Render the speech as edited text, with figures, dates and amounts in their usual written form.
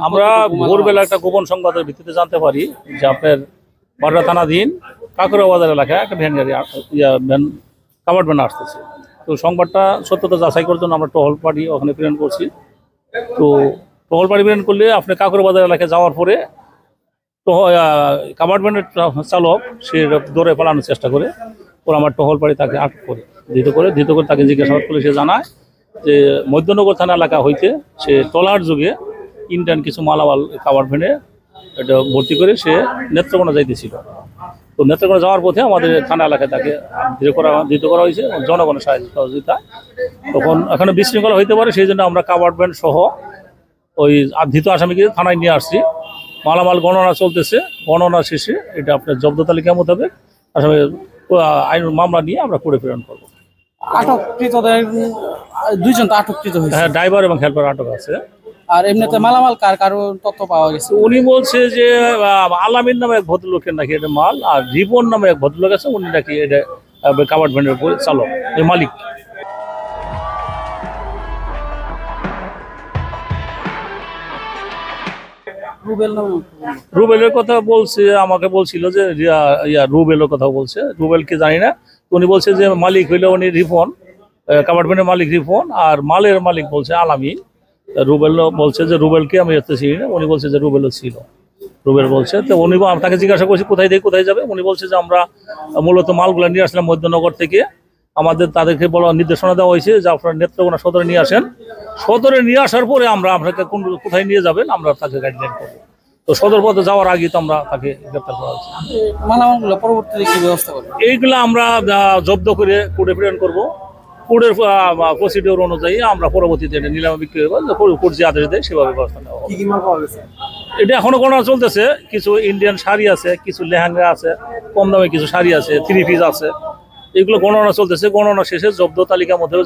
আমরা ভোরবেলা একটা গোপন সংবাদের ভিত্তিতে জানতে পারি যে আপনার বাড্ডা থানাধীন কাকরোয়া বাজার এলাকায় একটা ভ্যান গাড়ি কাভার্ড ভ্যান আসতেছে। তো সংবাদটা সত্যতা যাচাই করার জন্য আমরা টহল পার্টি ওখানে প্রেরণ করছি। তো টহল পার্টি প্রেরণ করলে আপনি কাকরোয়া বাজার এলাকায় যাওয়ার পরে কাভার্ড ভ্যানের চালক সে দৌড়ে পালানোর চেষ্টা করে, ওরা আমার টহল পার্টি তাকে আটক করে ধৃত করে তাকে জিজ্ঞাসাবাদ করলে সে জানায় যে মধ্যনগর থানা এলাকা হইতে সে ট্রলার যুগে ইন্ডিয়ান কিছু মালামাল কাভার্ড ভ্যানে এটা ভর্তি করে সে নেত্রকোনা যাইতেছিল। তো নেত্রকোনা যাওয়ার পথে আমাদের থানা এলাকায় তাকে ধৃত করা হয়েছে জনগণের সহযোগিতা। তখন এখানে বিশৃঙ্খলা হইতে পারে, সেই জন্য আমরা কাভার্ড ভ্যান সহ ওই ধৃত আসামিকে থানায় নিয়ে আসছি। মালামাল গণনা চলতেছে, গণনা শেষে এটা আপনার জব্দ তালিকা মোতাবেক আসামি আইন মামলা নিয়ে আমরা কোর্টে প্রেরণ করবো। আটককৃতদের দুইজন তো আটককৃত হয়েছে। হ্যাঁ, ড্রাইভার এবং হেল্পার আটক আছে। আর এমনিতে মালামাল কারো তথ্য পাওয়া গেছে? উনি বলছে যে আলামিন নামে এক ভদ্রলোকের নাকি এটা মাল, আর রিপন নামে এক ভদ্রলোক আছে, উনি নাকি এটা কাভার্ড ভ্যানের চালক মালিক। রুবেলের কথা বলছে, আমাকে বলছিল যে রুবেলের কথা বলছে, রুবেলকে জানি না। উনি বলছে যে মালিক হইলে উনি রিপন, কাভার্ড ভ্যানের মালিক রিপন, আর মালের মালিক বলছে আলামিন। রুবেল বলছে যে রুবেলকে আমি এত চিনি না, উনি বলছে যে রুবেলও ছিল। রুবেল বলছে, তো উনি তাকে জিজ্ঞাসা করছি কোথায় থেকে কোথায় যাবে, উনি বলছে যে আমরা মূলত মালগুলো নিয়ে আসলাম মধ্যনগর থেকে। তাদেরকে বলা নির্দেশনা দেওয়া হয়েছে যে আপনারা নেত্রকোনা সদরে নিয়ে আসেন। সদরে নিয়ে আসার পরে আমরা আপনাকে কোথায় নিয়ে যাবেন আমরা তাকে গাইডলাইন করবো। তো সদর পথে যাওয়ার আগে তো আমরা তাকে গ্রেপ্তার করা হয়েছে। মালামালগুলো পরবর্তীতে কি ব্যবস্থা করবে? এইগুলো আমরা জব্দ করে কোর্টে প্রেরণ করবো। কোর্টের প্রসিডিওর অনুযায়ী আমরা পরবর্তীতে এটা নিলামে বিক্রি করবো, কোর্ট যে আদেশ দেয় সেভাবে ব্যবস্থা নেওয়া হবে। এটা এখনো গণনা চলতেছে। কিছু ইন্ডিয়ান শাড়ি আছে, কিছু লেহেঙ্গা আছে, কম দামে কিছু শাড়ি আছে, 3 পিস আছে, এগুলো গণনা চলতেছে। গণনা শেষে জব্দ তালিকার মধ্যে